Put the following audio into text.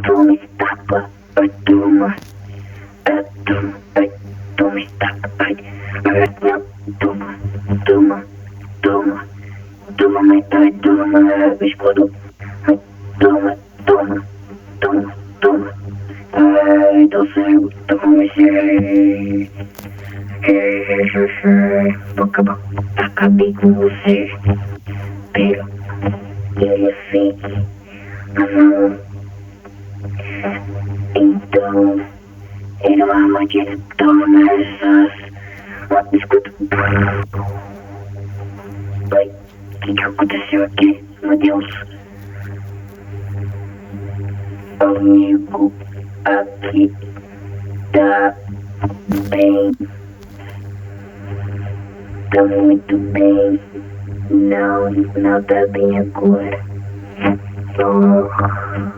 Toma tapa, ai toma, toma, ai toma tapa, ai, não, toma, toma, toma, toma, mas ai toma, escudo, ai toma, toma, toma, toma, ai tô cego, toma esse, vou acabar, acabei com você, pera, ele assim, não. Então, ele é uma armadilha. Toma essas. Escuta. Oi, o que aconteceu aqui? Meu Deus. Amigo, aqui tá bem. Tá muito bem. Não tá bem agora. Oh.